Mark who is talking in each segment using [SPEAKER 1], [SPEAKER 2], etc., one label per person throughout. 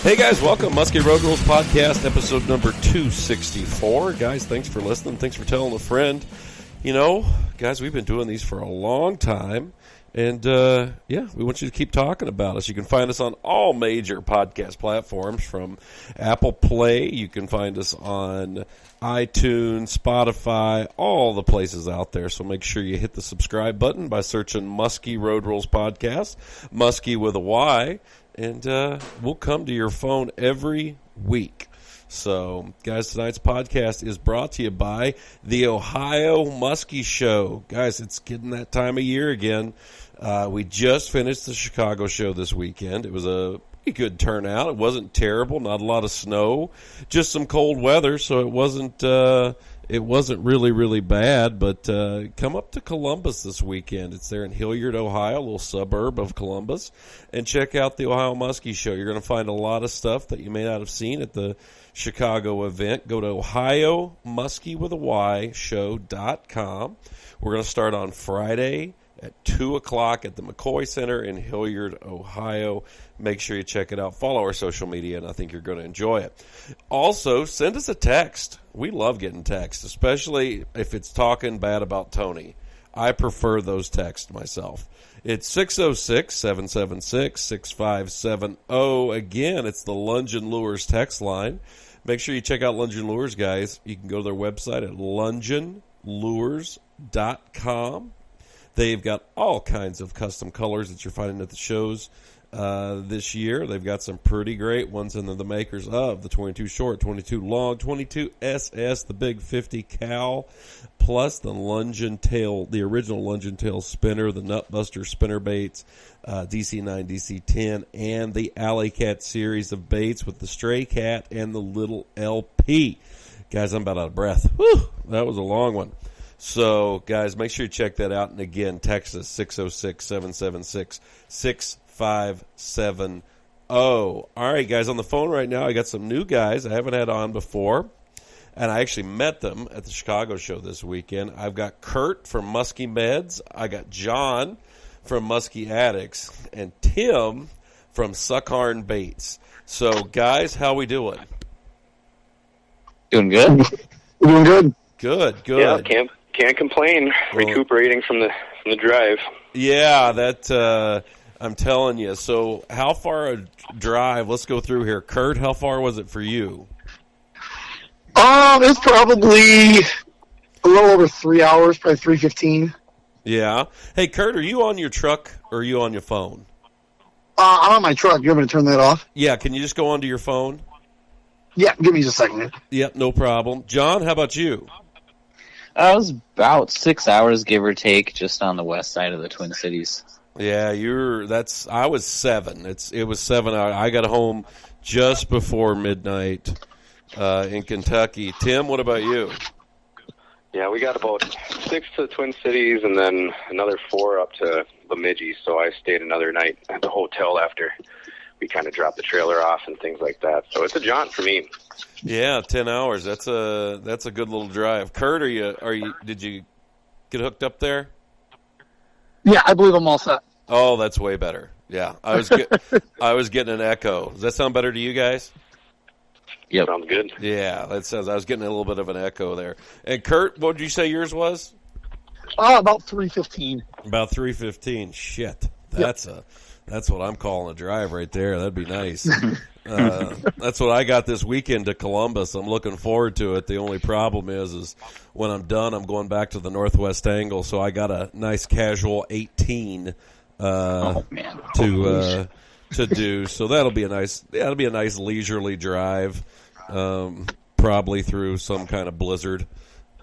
[SPEAKER 1] Hey guys, welcome. Musky Road Rules Podcast, episode number 264. Guys, thanks for listening. Thanks for telling a friend. You know, guys, we've been doing these for a long time. And, we want you to keep talking about us. You can find us on all major podcast platforms, from Apple Play. You can find us on iTunes, Spotify, all the places out there. So make sure you hit the subscribe button by searching Musky Road Rules Podcast, Musky with a Y. And we'll come to your phone every week. So, guys, tonight's podcast is brought to you by the Ohio Musky Show. Guys, it's getting that time of year again. We just finished the Chicago show this weekend. It was a pretty good turnout. It wasn't terrible, not a lot of snow, just some cold weather, so it wasn't really, really bad. But come up to Columbus this weekend. It's there in Hilliard, Ohio, a little suburb of Columbus, and check out the Ohio Muskie Show. You're going to find a lot of stuff that you may not have seen at the Chicago event. Go to ohiomuskieWithAY.show.com. We're going to start on Friday at 2 o'clock at the McCoy Center in Hilliard, Ohio. Make sure you check it out. Follow our social media, and I think you're going to enjoy it. Also, send us a text. We love getting texts, especially if it's talking bad about Tony. I prefer those texts myself. It's 606-776-6570. Again, it's the Lunge and Lures text line. Make sure you check out Lunge and Lures, guys. You can go to their website at lungeandlures.com. They've got all kinds of custom colors that you're finding at the shows this year. They've got some pretty great ones, and they're the makers of the 22 short, 22 long, 22 SS, the big 50 cal, plus the lunge and tail, the original lunge and tail spinner, the Nutbuster spinner baits, DC9, DC10, and the Alley Cat series of baits with the Stray Cat and the Little LP. Guys, I'm about out of breath. Whew, that was a long one. So, guys, make sure you check that out. And again, text us 606-776-6570. All right, guys, on the phone right now, I got some new guys I haven't had on before. And I actually met them at the Chicago show this weekend. I've got Kurt from Musky Meds. I got John from Musky Addicts. And Tim from Sukharn Baits. So, guys, how we doing?
[SPEAKER 2] Doing good.
[SPEAKER 3] We're doing good.
[SPEAKER 1] Good.
[SPEAKER 3] Yeah, can't complain.
[SPEAKER 1] Well,
[SPEAKER 3] recuperating from the drive.
[SPEAKER 1] Yeah, that I'm telling you. So, how far a drive? Let's go through here. Kurt, how far was it for you?
[SPEAKER 3] It's probably a little over 3 hours, probably 3:15.
[SPEAKER 1] Yeah. Hey, Kurt, are you on your truck or are you on your phone?
[SPEAKER 3] I'm on my truck. You want me to turn that off?
[SPEAKER 1] Yeah. Can you just go onto your phone?
[SPEAKER 3] Yeah, give me just a second.
[SPEAKER 1] Yep, no problem. John, how about you?
[SPEAKER 2] I was about 6 hours, give or take, just on the west side of the Twin Cities.
[SPEAKER 1] Yeah, I was 7. It was 7 hours. I got home just before midnight in Kentucky. Tim, what about you?
[SPEAKER 4] Yeah, we got about 6 to the Twin Cities and then another 4 up to Bemidji, so I stayed another night at the hotel after we kind of dropped the trailer off and things like that. So it's a jaunt for me.
[SPEAKER 1] Yeah, 10 hours. That's a good little drive. Kurt, did you get hooked up there?
[SPEAKER 3] Yeah, I believe I'm all set.
[SPEAKER 1] Oh, that's way better. Yeah, I was getting an echo. Does that sound better to you guys?
[SPEAKER 2] Yep.
[SPEAKER 4] Sounds good.
[SPEAKER 1] Yeah, that sounds. I was getting a little bit of an echo there. And Kurt, what did you say yours was?
[SPEAKER 3] About 3:15.
[SPEAKER 1] About 3:15. Shit, that's what I'm calling a drive right there. That'd be nice. That's what I got this weekend to Columbus. I'm looking forward to it. The only problem is when I'm done, I'm going back to the Northwest Angle, so I got a nice casual 18 to do. So that'll be a nice leisurely drive, probably through some kind of blizzard.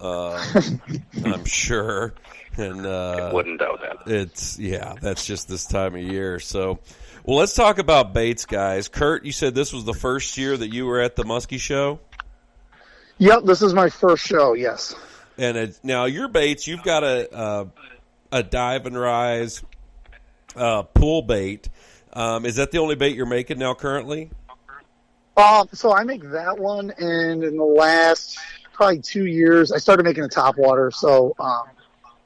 [SPEAKER 1] I'm sure. And
[SPEAKER 4] I wouldn't doubt that.
[SPEAKER 1] That's just this time of year. So, well, let's talk about baits, guys. Kurt, you said this was the first year that you were at the Musky Show?
[SPEAKER 3] Yep, this is my first show, yes.
[SPEAKER 1] And now your baits, you've got a dive and rise pool bait. Is that the only bait you're making now currently?
[SPEAKER 3] So I make that one, and in the last probably 2 years, I started making a topwater, so a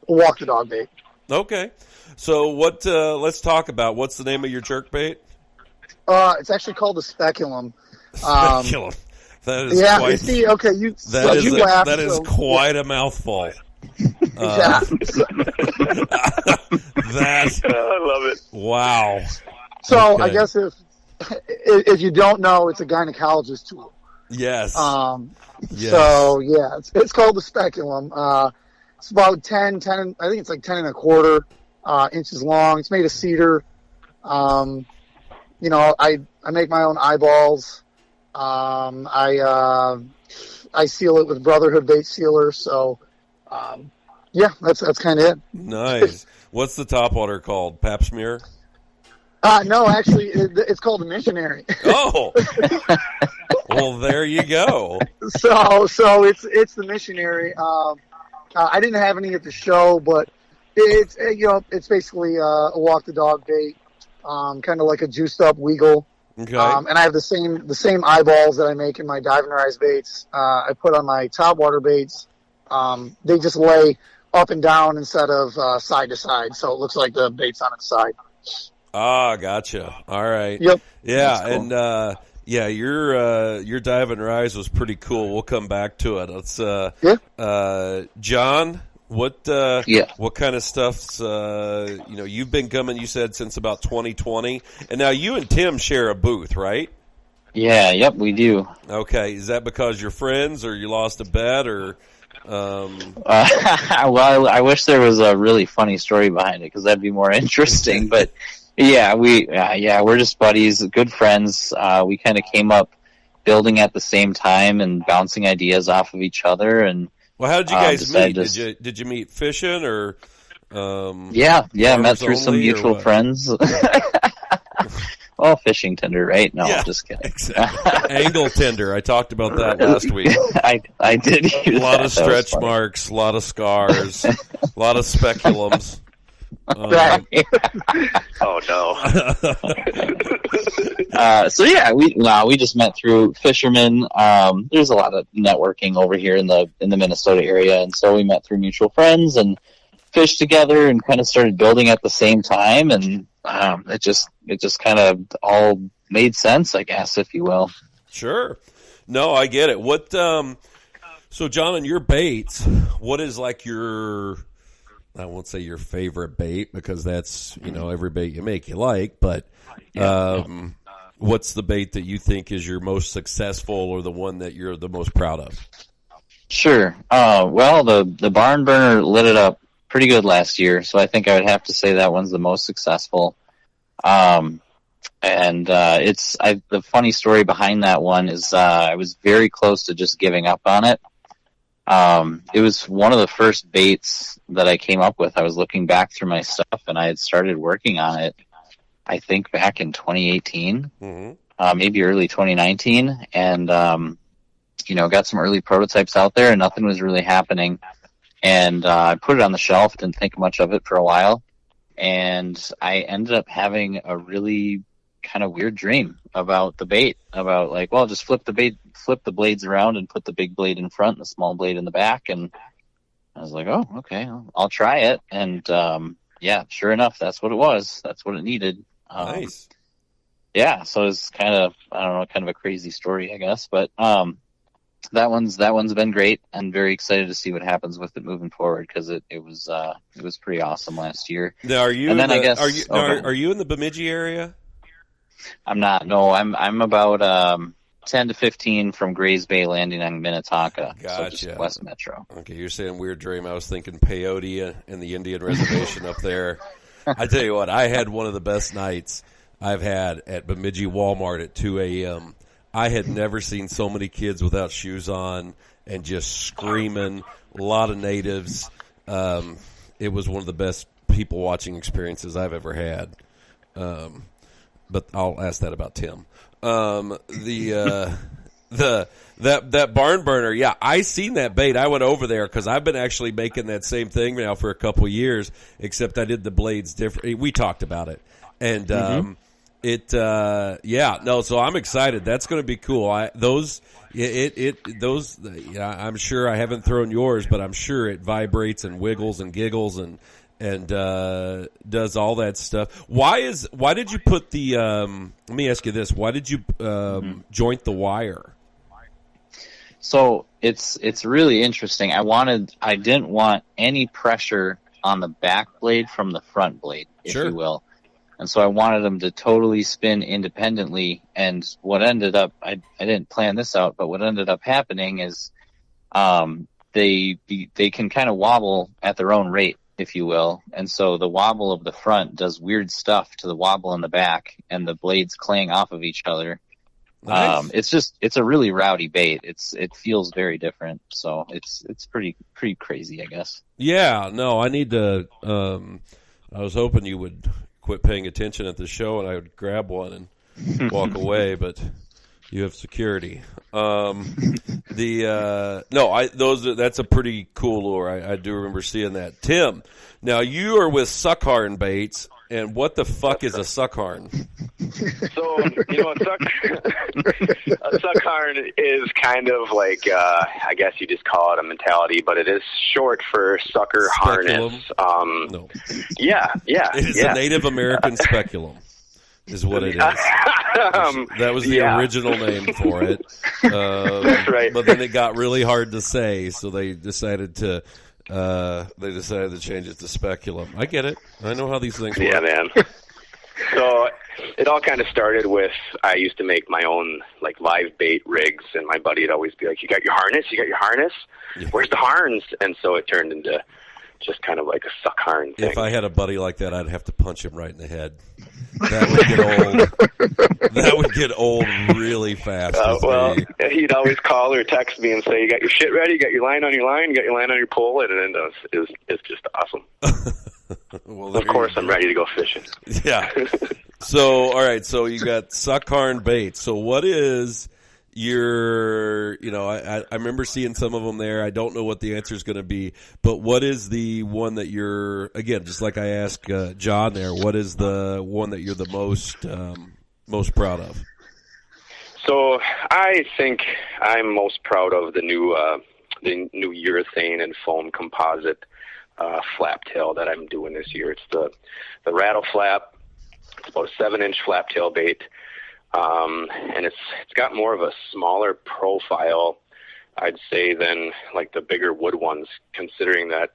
[SPEAKER 3] walk the dog bait.
[SPEAKER 1] Okay. So what? Let's talk about what's the name of your jerk bait?
[SPEAKER 3] It's actually called the speculum.
[SPEAKER 1] Speculum. That is
[SPEAKER 3] Yeah,
[SPEAKER 1] quite,
[SPEAKER 3] see, okay,
[SPEAKER 1] that is quite a mouthful.
[SPEAKER 3] Yeah.
[SPEAKER 1] That
[SPEAKER 4] I love it.
[SPEAKER 1] wow.
[SPEAKER 3] So
[SPEAKER 1] Okay.
[SPEAKER 3] I guess if you don't know, it's a gynecologist tool.
[SPEAKER 1] Yes. Yes.
[SPEAKER 3] So yeah, it's called the speculum. It's about 10, I think it's like 10 and a quarter inches long. It's made of cedar. I make my own eyeballs. I seal it with Brotherhood bait sealer. So, yeah, that's kind of it.
[SPEAKER 1] Nice. What's the topwater called? Pap smear?
[SPEAKER 3] No, actually, it's called the missionary.
[SPEAKER 1] Oh. Well, there you go.
[SPEAKER 3] So it's the missionary. I didn't have any at the show, but it's basically a walk the dog bait, kind of like a juiced up Weagle.
[SPEAKER 1] Okay.
[SPEAKER 3] And I have the same eyeballs that I make in my diving rise baits. I put on my topwater baits. They just lay up and down instead of side to side, so it looks like the bait's on its side.
[SPEAKER 1] Ah, gotcha. All right.
[SPEAKER 3] Yep.
[SPEAKER 1] Yeah,
[SPEAKER 3] That's cool.
[SPEAKER 1] and your dive and rise was pretty cool. We'll come back to it. Let's John, what kind of stuff's you've been coming, you said, since about 2020, and now you and Tim share a booth, right?
[SPEAKER 2] Yeah, yep, we do.
[SPEAKER 1] Okay, is that because you're friends, or you lost a bet, or
[SPEAKER 2] Well, I wish there was a really funny story behind it, because that'd be more interesting. But yeah, we're just buddies, good friends. We kind of came up building at the same time and bouncing ideas off of each other. And
[SPEAKER 1] well, how did you guys meet? Did you meet fishing, or
[SPEAKER 2] yeah, met through some mutual friends. Oh, fishing Tinder, right? No,
[SPEAKER 1] yeah,
[SPEAKER 2] I'm just kidding.
[SPEAKER 1] Exactly. Angle Tinder. I talked about that last week.
[SPEAKER 2] I did.
[SPEAKER 1] A lot of stretch marks, a lot of scars, a lot of speculums.
[SPEAKER 4] Oh no.
[SPEAKER 2] So yeah, we just met through fishermen. There's a lot of networking over here in the Minnesota area, and so we met through mutual friends and fished together and kind of started building at the same time, and it just kind of all made sense, I guess, if you will.
[SPEAKER 1] Sure. No, I get it. What so John, on your baits, what is like your, I won't say your favorite bait, because that's, every bait you make you like, but what's the bait that you think is your most successful, or the one that you're the most proud of? Sure.
[SPEAKER 2] Well, the barn burner lit it up pretty good last year, so I think I would have to say that one's the most successful. The funny story behind that one is I was very close to just giving up on it. It was one of the first baits that I came up with. I was looking back through my stuff, and I had started working on it, I think, back in 2018, maybe early 2019, and got some early prototypes out there, and nothing was really happening. And I put it on the shelf, didn't think much of it for a while, and I ended up having a really kind of weird dream about the bait, about like, well, just flip the blades around and put the big blade in front and the small blade in the back. And I was like, oh, okay, I'll try it. And sure enough, that's what it was. That's what it needed.
[SPEAKER 1] Nice.
[SPEAKER 2] Yeah, so it's kind of, I don't know, kind of a crazy story, I guess, but that one's been great, and very excited to see what happens with it moving forward, because it was pretty awesome last year.
[SPEAKER 1] Now, are you are you in the Bemidji area?
[SPEAKER 2] I'm not. No, I'm about 10 to 15 from Grays Bay, landing on Minnetonka.
[SPEAKER 1] Gotcha.
[SPEAKER 2] So just west Metro.
[SPEAKER 1] Okay, you're saying weird dream. I was thinking peyote and the Indian reservation up there. I tell you what, I had one of the best nights I've had at Bemidji Walmart at 2 a.m. I had never seen so many kids without shoes on and just screaming. A lot of natives. It was one of the best people watching experiences I've ever had. But I'll ask that about Tim. That barn burner, yeah, I seen that bait. I went over there because I've been actually making that same thing now for a couple years, except I did the blades different. We talked about it, and so I'm excited. That's going to be cool. I'm sure I haven't thrown yours, but I'm sure it vibrates and wiggles and giggles, and and does all that stuff. Why did you put the? Let me ask you this: why did you joint the wire?
[SPEAKER 2] So it's really interesting. I didn't want any pressure on the back blade from the front blade, if
[SPEAKER 1] Sure.
[SPEAKER 2] you will. And so I wanted them to totally spin independently. And what ended up, I didn't plan this out, but what ended up happening is they can kind of wobble at their own rate, if you will. And so the wobble of the front does weird stuff to the wobble in the back, and the blades clang off of each other.
[SPEAKER 1] Nice.
[SPEAKER 2] It's a really rowdy bait. It feels very different. So it's pretty crazy, I guess.
[SPEAKER 1] Yeah, no, I need to. I was hoping you would quit paying attention at the show, and I would grab one and walk away, but you have security. That's a pretty cool lure. I do remember seeing that. Tim, now you are with Sukharn Baits, and what the fuck is a Sukharn?
[SPEAKER 4] So, a Sukharn is kind of like, I guess you just call it a mentality, but it is short for sucker
[SPEAKER 1] Speculum?
[SPEAKER 4] harness.
[SPEAKER 1] No.
[SPEAKER 4] Yeah.
[SPEAKER 1] It is a Native American speculum, is what it is. That was the original name for it.
[SPEAKER 4] That's right.
[SPEAKER 1] But then it got really hard to say, so they decided to change it to speculum. I get it. I know how these things work.
[SPEAKER 4] Yeah, man. So it all kind of started with, I used to make my own like live bait rigs, and my buddy would always be like, you got your harness?
[SPEAKER 1] Yeah.
[SPEAKER 4] Where's the harns? And so it turned into just kind of like a Sukharn thing.
[SPEAKER 1] If I had a buddy like that, I'd have to punch him right in the head. That would get old. That would get old really fast.
[SPEAKER 4] He'd always call or text me and say, you got your shit ready? You got your line on your line? You got your line on your pole? And it's just awesome.
[SPEAKER 1] Well,
[SPEAKER 4] of course, I'm ready to go fishing.
[SPEAKER 1] Yeah. So, all right. So you got Sukharn Baits. So what is your, I remember seeing some of them there. I don't know what the answer is going to be, but what is the one that you're, again, just like I asked John there, what is the one that you're the most proud of?
[SPEAKER 4] So I think I'm most proud of the new urethane and foam composite flap tail that I'm doing this year. It's the rattle flap. It's about a 7-inch flap tail bait. And it's got more of a smaller profile, I'd say, than like the bigger wood ones, considering that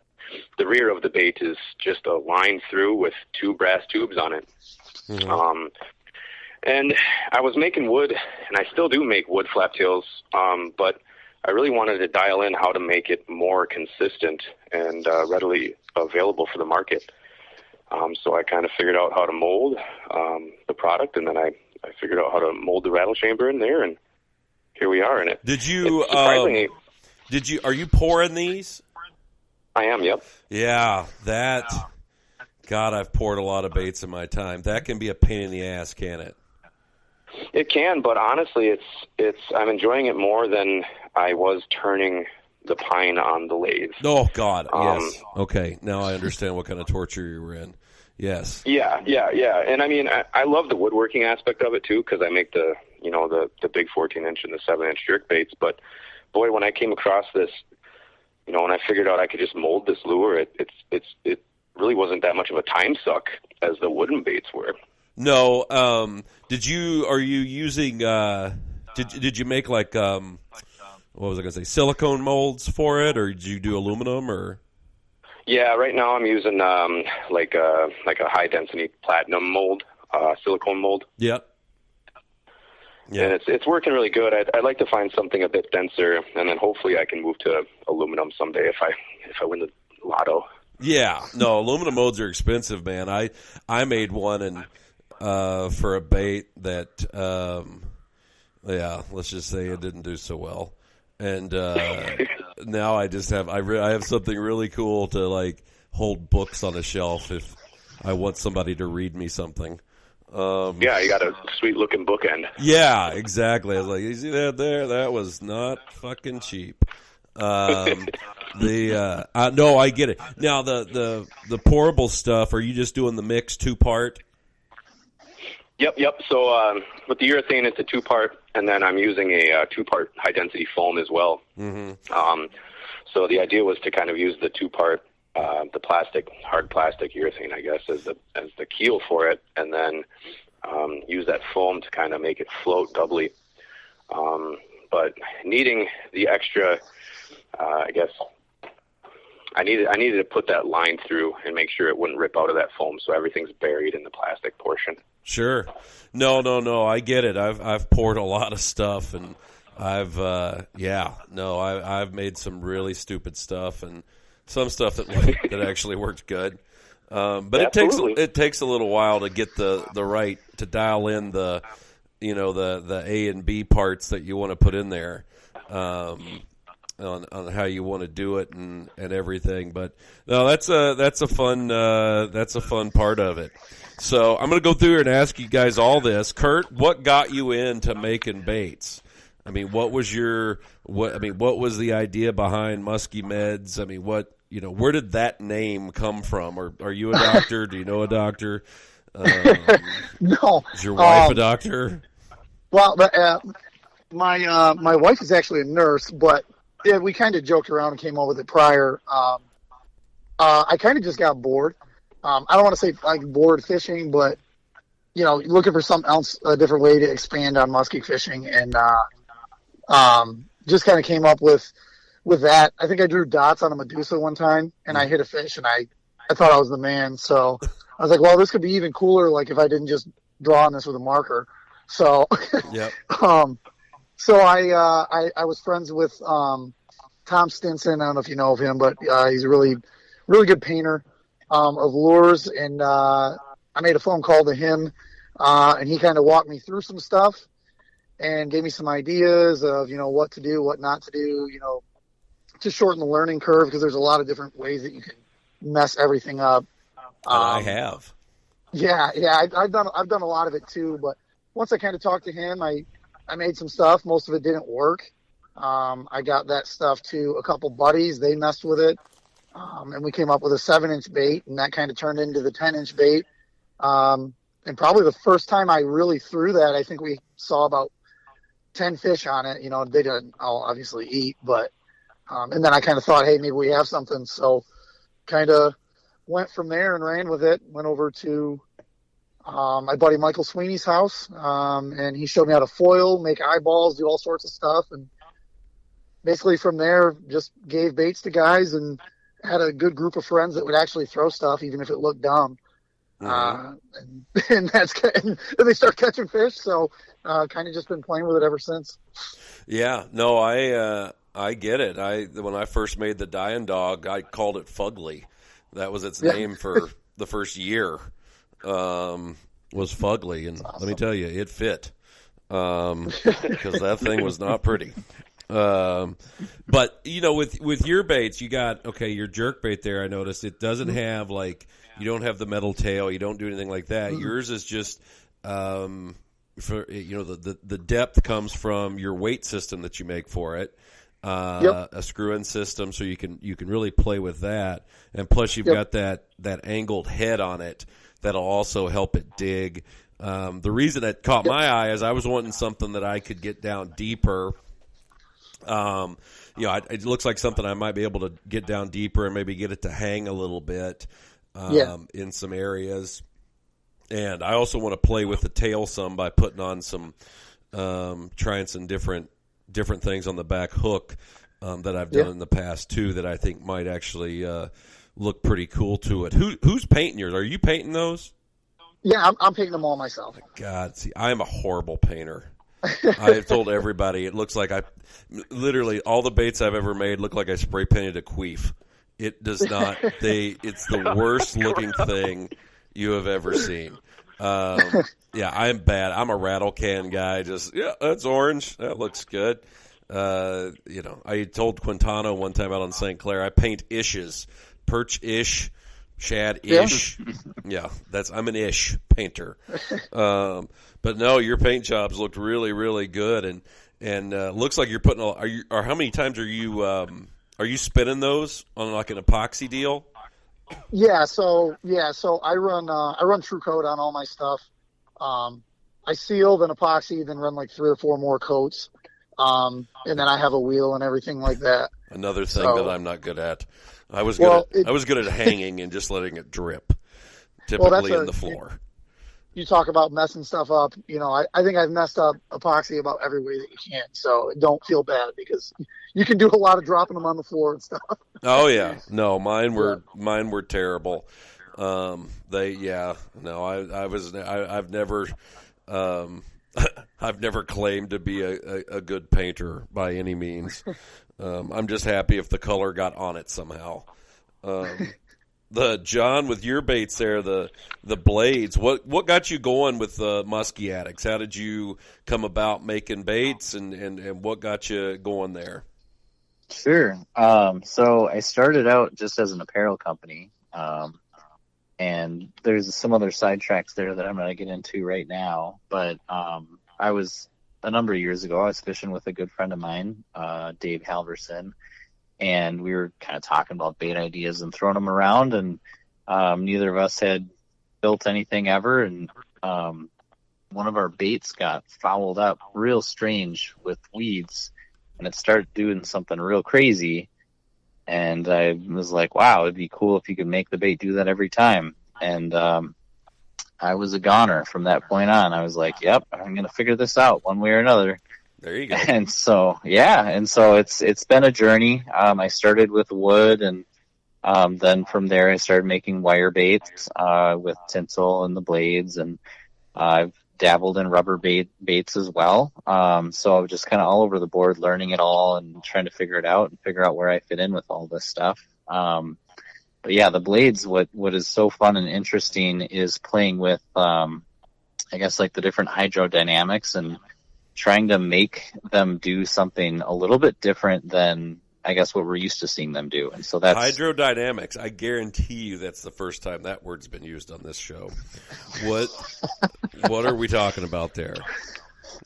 [SPEAKER 4] the rear of the bait is just a line through with 2 brass tubes on it. Mm-hmm. And I was making wood, and I still do make wood flap tails, but I really wanted to dial in how to make it more consistent and readily available for the market. So I kind of figured out how to mold the product, and then I figured out how to mold the rattle chamber in there, and here we are in it.
[SPEAKER 1] Did you? Are you pouring these?
[SPEAKER 4] I am. Yep.
[SPEAKER 1] Yeah, that. God, I've poured a lot of baits in my time. That can be a pain in the ass, can it?
[SPEAKER 4] It can, but honestly, I'm enjoying it more than I was turning the pine on the lathe.
[SPEAKER 1] Oh God, yes. Okay, now I understand what kind of torture you were in. Yes.
[SPEAKER 4] Yeah. And I mean, I love the woodworking aspect of it too, because I make the big 14-inch and the 7-inch jerk baits. But boy, when I came across this, when I figured out I could just mold this lure, it really wasn't that much of a time suck as the wooden baits were.
[SPEAKER 1] No. Are you using? Did you make like what was I going to say? Silicone molds for it, or did you do aluminum or?
[SPEAKER 4] Yeah, right now I'm using like a high density platinum mold, silicone mold.
[SPEAKER 1] Yep. Yeah.
[SPEAKER 4] And it's working really good. I'd like to find something a bit denser, and then hopefully I can move to aluminum someday if I win the lotto.
[SPEAKER 1] Yeah. No, aluminum molds are expensive, man. I made one and for a bait that let's just say it didn't do so well. And now I just have I have something really cool to like hold books on a shelf if I want somebody to read me something.
[SPEAKER 4] Yeah, you got a sweet looking bookend.
[SPEAKER 1] Yeah, exactly. I was like, you see that there? That was not fucking cheap. No, I get it. Now the pourable stuff. Are you just doing the mix 2-part?
[SPEAKER 4] Yep. So with the urethane, it's a 2-part, and then I'm using a 2-part high density foam as well. Mm-hmm. So the idea was to kind of use the 2-part the hard plastic urethane, I guess, as the keel for it, and then use that foam to kind of make it float doubly. But needing the extra, I guess, I needed to put that line through and make sure it wouldn't rip out of that foam, so everything's buried in the plastic portion.
[SPEAKER 1] Sure. No, I get it. I've poured a lot of stuff, and I've made some really stupid stuff and some stuff that actually worked good. But it takes a little while to get the right, to dial in the A and B parts that you want to put in there, on how you want to do it and everything. But no, that's a fun part of it. So I'm going to go through here and ask you guys all this. Kurt, what got you into making baits? I mean, what was the idea behind Musky Meds? I mean, where did that name come from? Or are you a doctor? Do you know a doctor?
[SPEAKER 3] No.
[SPEAKER 1] Is your wife a doctor?
[SPEAKER 3] Well, my wife is actually a nurse, but we kind of joked around and came up with it prior. I kind of just got bored. I don't want to say like bored fishing, but looking for something else, a different way to expand on musky fishing, and just kind of came up with that. I think I drew dots on a Medusa one time, and I hit a fish, and I thought I was the man. So I was like, well, this could be even cooler, like if I didn't just draw on this with a marker. So,
[SPEAKER 1] yep.
[SPEAKER 3] So I was friends with Tom Stinson. I don't know if you know of him, but he's a really, really good painter of lures, and I made a phone call to him, and he kind of walked me through some stuff and gave me some ideas of what to do, what not to do, to shorten the learning curve, because there's a lot of different ways that you can mess everything up.
[SPEAKER 1] I have.
[SPEAKER 3] Yeah, I've done a lot of it too, but once I kind of talked to him, I made some stuff. Most of it didn't work. I got that stuff to a couple buddies. They messed with it. And we came up with a 7-inch bait, and that kind of turned into the 10-inch bait. And probably the first time I really threw that, I think we saw about 10 fish on it. They didn't all obviously eat, but, and then I kind of thought, hey, maybe we have something. So kind of went from there and ran with it, went over to my buddy Michael Sweeney's house, and he showed me how to foil, make eyeballs, do all sorts of stuff. And basically from there, just gave baits to guys and had a good group of friends that would actually throw stuff, even if it looked dumb. And they start catching fish. So kind of just been playing with it ever since. Yeah, no,
[SPEAKER 1] I get it. When I first made the Dying Dog, I called it Fugly. That was its name for the first year. Was Fugly, and awesome. Let me tell you, it fit, because that thing was not pretty. But with your baits, you got your jerk bait there. I noticed it doesn't have you don't have the metal tail, you don't do anything like that. Yours is just for the depth comes from your weight system that you make for it. A screw-in system, so you can really play with that, and plus you've got that angled head on it that'll also help it dig. The reason it caught my eye is I was wanting something that I could get down deeper. It looks like something I might be able to get down deeper and maybe get it to hang a little bit in some areas. And I also want to play with the tail some by putting on some trying some different things on the back hook that I've done in the past too, that I think might actually look pretty cool to it. Who's painting yours? Are you painting those?
[SPEAKER 3] Yeah, I'm painting them all myself.
[SPEAKER 1] God, see, I am a horrible painter. I have told everybody it looks like literally all the baits I've ever made look like I spray painted a queef. It does not. It's the worst looking thing you have ever seen. I am bad. I'm a rattle can guy. That's orange. That looks good. I told Quintano one time out on St. Clair, I paint ishes, perch-ish, shad-ish. Yeah, I'm an ish painter. But no, your paint jobs looked really, really good, and looks like you're putting. Or how many times are you spinning those on like an epoxy deal?
[SPEAKER 3] So I run True Coat on all my stuff. I seal, then epoxy, then run like 3 or 4 more coats. And then I have a wheel and everything like that.
[SPEAKER 1] Another thing that I'm not good at. I was good. I was good at hanging and just letting it drip, typically in the floor.
[SPEAKER 3] You talk about messing stuff up. I think I've messed up epoxy about every way that you can. So don't feel bad because you can do a lot of dropping them on the floor and stuff.
[SPEAKER 1] Oh yeah, no, mine were terrible. I've never, I've never claimed to be a good painter by any means. I'm just happy if the color got on it somehow. The John, with your baits there, the blades. What got you going with Musky Addicts? How did you come about making baits, and what got you going there?
[SPEAKER 2] Sure. So I started out just as an apparel company, and there's some other sidetracks there that I'm going to get into right now. But I was a number of years ago. I was fishing with a good friend of mine, Dave Halverson. And we were kind of talking about bait ideas and throwing them around, and neither of us had built anything ever. And one of our baits got fouled up real strange with weeds, and it started doing something real crazy. And I was like, wow, it'd be cool if you could make the bait do that every time. And I was a goner from that point on. I was like, yep, I'm going to figure this out one way or another.
[SPEAKER 1] There you go.
[SPEAKER 2] And so it's been a journey. I started with wood, and then from there I started making wire baits with tinsel and the blades, and I've dabbled in rubber baits as well. So I was just kind of all over the board, learning it all and trying to figure it out and figure out where I fit in with all this stuff. But yeah, the blades, what is so fun and interesting is playing with, I guess, like the different hydrodynamics and trying to make them do something a little bit different than, I guess, what we're used to seeing them do. And so that's
[SPEAKER 1] hydrodynamics. I guarantee you that's the first time that word's been used on this show. What are we talking about there?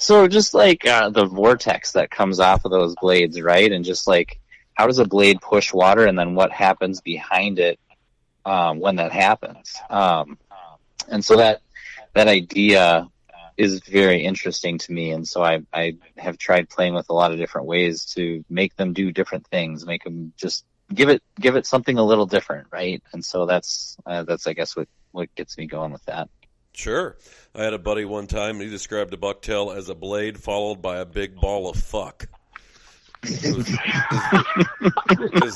[SPEAKER 2] So just like the vortex that comes off of those blades, right? And just like, how does a blade push water, and then what happens behind it when that happens? And so that idea is very interesting to me, and so I have tried playing with a lot of different ways to make them do different things, make them just give it something a little different, right? And so that's I guess what gets me going with that.
[SPEAKER 1] Sure. I had a buddy one time, and he described a bucktail as a blade followed by a big ball of fuck. Is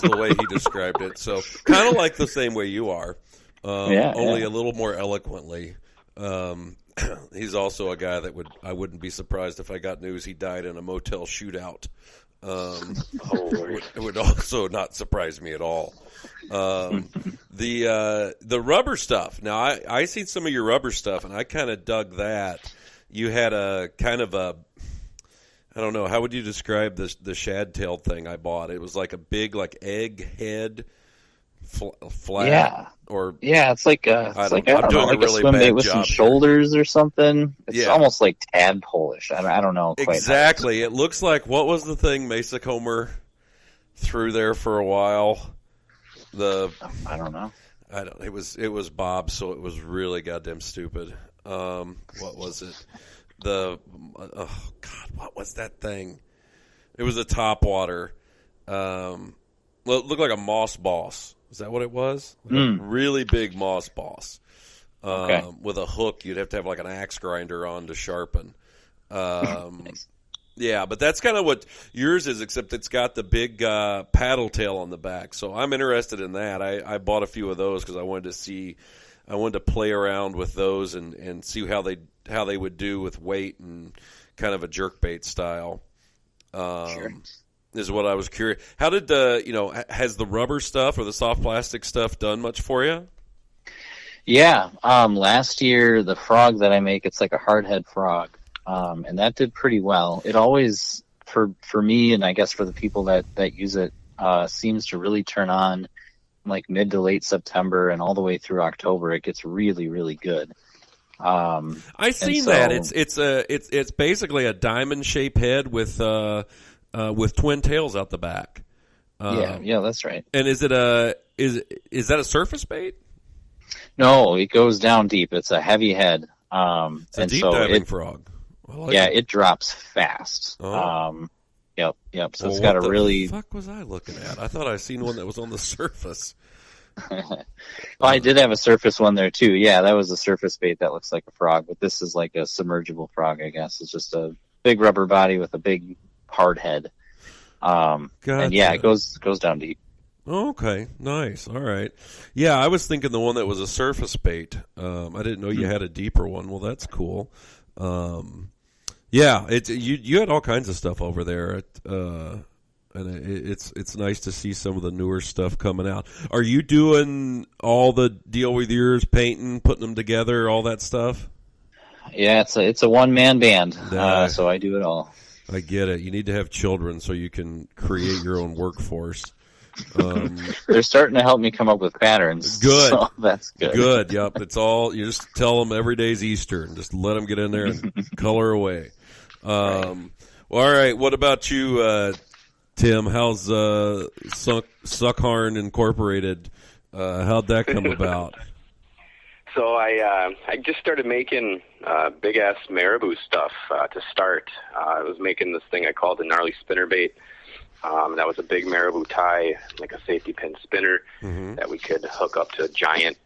[SPEAKER 1] the way he described it. So kind of like the same way you are, only a little more eloquently. He's also a guy that I wouldn't be surprised if I got news he died in a motel shootout. It would also not surprise me at all. The rubber stuff. Now I seen some of your rubber stuff, and I kind of dug that. You had a kind of a, I don't know, how would you describe the shad-tailed thing I bought? It was like a big egg head. Flat,
[SPEAKER 2] it's like a swim bait with some shoulders or something. It's almost like tadpole-ish. I don't know quite.
[SPEAKER 1] Exactly. It looks like, what was the thing Mesa Comer threw there for a while?
[SPEAKER 2] I don't know.
[SPEAKER 1] It was Bob, so it was really goddamn stupid. What was it? What was that thing? It was a topwater. Well, it looked like a moss boss. Is that what it was? A really big moss boss. With a hook, you'd have to have like an axe grinder on to sharpen.
[SPEAKER 2] Nice.
[SPEAKER 1] Yeah, but that's kind of what yours is, except it's got the big paddle tail on the back. So I'm interested in that. I bought a few of those because I wanted to play around with those and see how they would do with weight and kind of a jerkbait style.
[SPEAKER 2] Sure.
[SPEAKER 1] Is what I was curious. How did has the rubber stuff or the soft plastic stuff done much for you?
[SPEAKER 2] Yeah. Last year, the frog that I make, it's like a hardhead frog. And that did pretty well. It always, for me, and I guess for the people that use it, seems to really turn on like mid to late September and all the way through October. It gets really, really good.
[SPEAKER 1] I seen that. It's basically a diamond shaped head with twin tails out the back.
[SPEAKER 2] Yeah, that's right.
[SPEAKER 1] And is that a surface bait?
[SPEAKER 2] No, it goes down deep. It's a heavy head.
[SPEAKER 1] It's a deep diving frog.
[SPEAKER 2] It drops fast. Yep. So
[SPEAKER 1] Well,
[SPEAKER 2] it's got a
[SPEAKER 1] what
[SPEAKER 2] really.
[SPEAKER 1] the fuck was I looking at? I thought I seen one that was on the surface.
[SPEAKER 2] Well, I did have a surface one there too. Yeah, that was a surface bait that looks like a frog, but this is like a submergible frog, I guess. It's just a big rubber body with a big hard head.
[SPEAKER 1] Gotcha.
[SPEAKER 2] And yeah, it goes down deep.
[SPEAKER 1] Okay, nice. All right. Yeah, I was thinking the one that was a surface bait. I didn't know you had a deeper one. Well, that's cool. Yeah, you had all kinds of stuff over there. And it's nice to see some of the newer stuff coming out. Are you doing all the deal with yours, painting, putting them together, all that stuff?
[SPEAKER 2] Yeah, it's a one-man band,
[SPEAKER 1] Yeah.
[SPEAKER 2] so I do it all.
[SPEAKER 1] I get it. You need to have children so you can create your own workforce.
[SPEAKER 2] They're starting to help me come up with patterns.
[SPEAKER 1] Good.
[SPEAKER 2] So that's good.
[SPEAKER 1] Good. Yep. It's all, you just tell them every day's Easter and just let them get in there and color away. Well, all right. What about you, Tim? How's Sukharn Incorporated? How'd that come about?
[SPEAKER 4] So I just started making big ass marabou stuff to start. I was making this thing I called the gnarly spinnerbait. That was a big marabou tie, like a safety pin spinner that we could hook up to a giant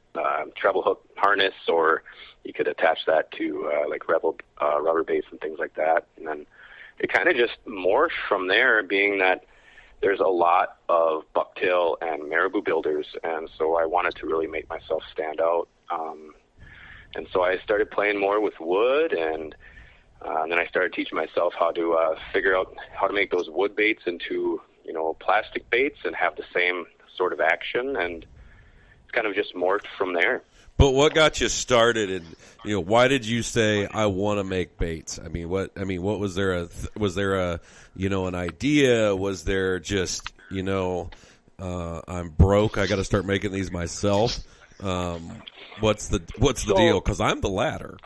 [SPEAKER 4] treble hook harness, or you could attach that to like Rebel rubber baits and things like that. And then it kind of just morphed from there, being that there's a lot of bucktail and marabou builders, and so I wanted to really make myself stand out. And so I started playing more with wood, and then I started teaching myself how to figure out how to make those wood baits into, plastic baits and have the same sort of action, and it's kind of just morphed from there.
[SPEAKER 1] But what got you started, and why did you say I want to make baits? What was there an idea? Was there just I'm broke, I got to start making these myself? What's the deal? Because I'm the latter.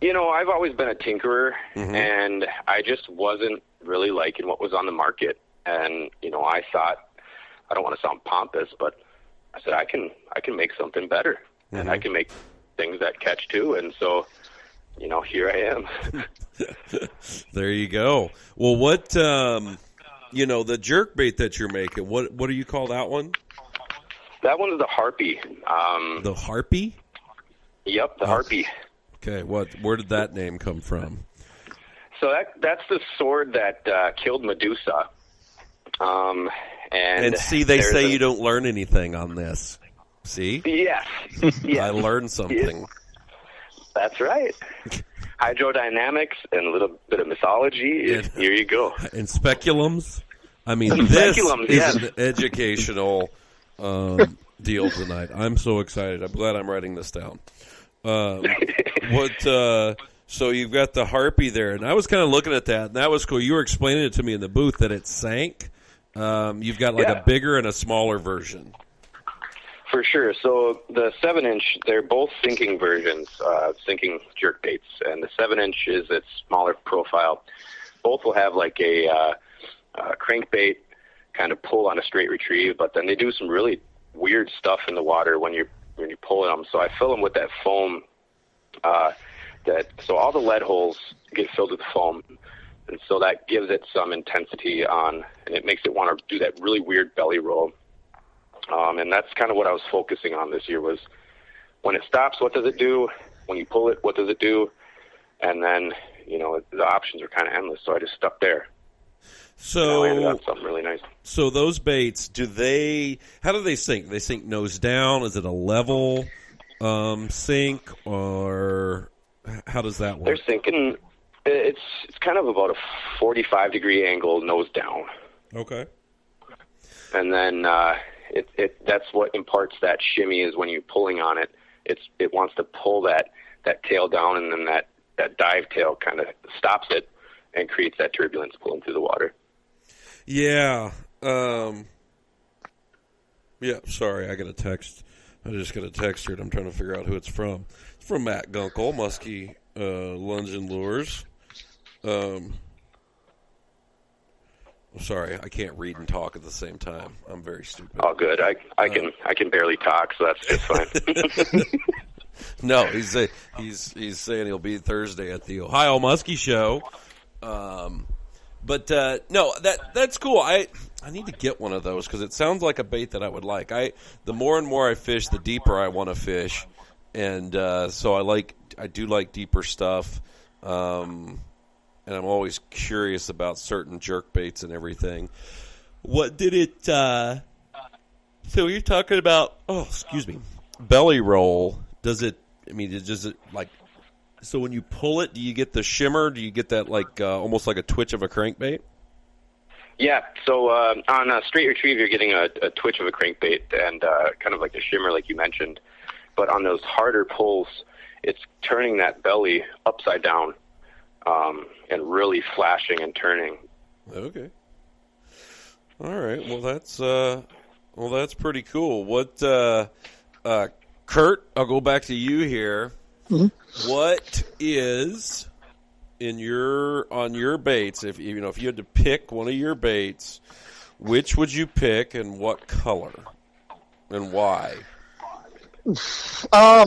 [SPEAKER 4] I've always been a tinkerer, and I just wasn't really liking what was on the market. And I thought, I don't want to sound pompous, but I said I can make something better, and I can make things that catch too. And so, here I am.
[SPEAKER 1] There you go. Well, what the jerk bait that you're making? What do you call that one?
[SPEAKER 4] That one is the harpy.
[SPEAKER 1] The harpy?
[SPEAKER 4] Yep, the harpy.
[SPEAKER 1] Okay, where did that name come from?
[SPEAKER 4] So that's the sword that killed Medusa. And
[SPEAKER 1] see, they say you don't learn anything on this. See?
[SPEAKER 4] Yes.
[SPEAKER 1] I learned something.
[SPEAKER 4] Yes. That's right. Hydrodynamics and a little bit of mythology. Here you go.
[SPEAKER 1] And speculums. This is an educational deal tonight. I'm so excited. I'm glad I'm writing this down. So you've got the harpy there, and I was kind of looking at that, and that was cool. You were explaining it to me in the booth that it sank. You've got a bigger and a smaller version.
[SPEAKER 4] For sure. So the 7-inch, they're both sinking versions, sinking jerk baits, and the 7-inch is its smaller profile. Both will have like a crankbait kind of pull on a straight retrieve, but then they do some really weird stuff in the water when you're pulling them. So I fill them with that foam. So all the lead holes get filled with foam, and so that gives it some intensity and it makes it want to do that really weird belly roll. And that's kind of what I was focusing on this year was when it stops, what does it do? When you pull it, what does it do? And then, the options are kind of endless, so I just stuck there.
[SPEAKER 1] So
[SPEAKER 4] I ended up something really nice.
[SPEAKER 1] So those baits, how do they sink? They sink nose down? Is it a level sink, or how does that work?
[SPEAKER 4] They're sinking. It's kind of about a 45-degree angle nose down.
[SPEAKER 1] Okay.
[SPEAKER 4] And then that's what imparts that shimmy is when you're pulling on it. It wants to pull that tail down, and then that dive tail kind of stops it and creates that turbulence pulling through the water.
[SPEAKER 1] Yeah. Yeah, sorry, I got a text. I just got a text here, and I'm trying to figure out who it's from. It's from Matt Gunkel, Musky Lungin Lures. Sorry, I can't read and talk at the same time. I'm very stupid.
[SPEAKER 4] Oh, good. I can barely talk, so that's just fine.
[SPEAKER 1] No, he's saying he'll be Thursday at the Ohio Musky Show. But no, that's cool. I need to get one of those because it sounds like a bait that I would like. The more and more I fish, the deeper I want to fish, and so I do like deeper stuff. And I'm always curious about certain jerk baits and everything. What did it? So you're talking about? Oh, excuse me. Belly roll. Does it? I mean, does it like? So when you pull it, do you get the shimmer? Do you get that like almost like a twitch of a crankbait?
[SPEAKER 4] Yeah. So on a straight retrieve, you're getting a twitch of a crankbait and kind of like the shimmer, like you mentioned. But on those harder pulls, it's turning that belly upside down and really flashing and turning.
[SPEAKER 1] Okay. All right. Well, that's pretty cool. What, Kurt? I'll go back to you here. Mm-hmm. What is on your baits? If you had to pick one of your baits, which would you pick and what color and why?
[SPEAKER 3] I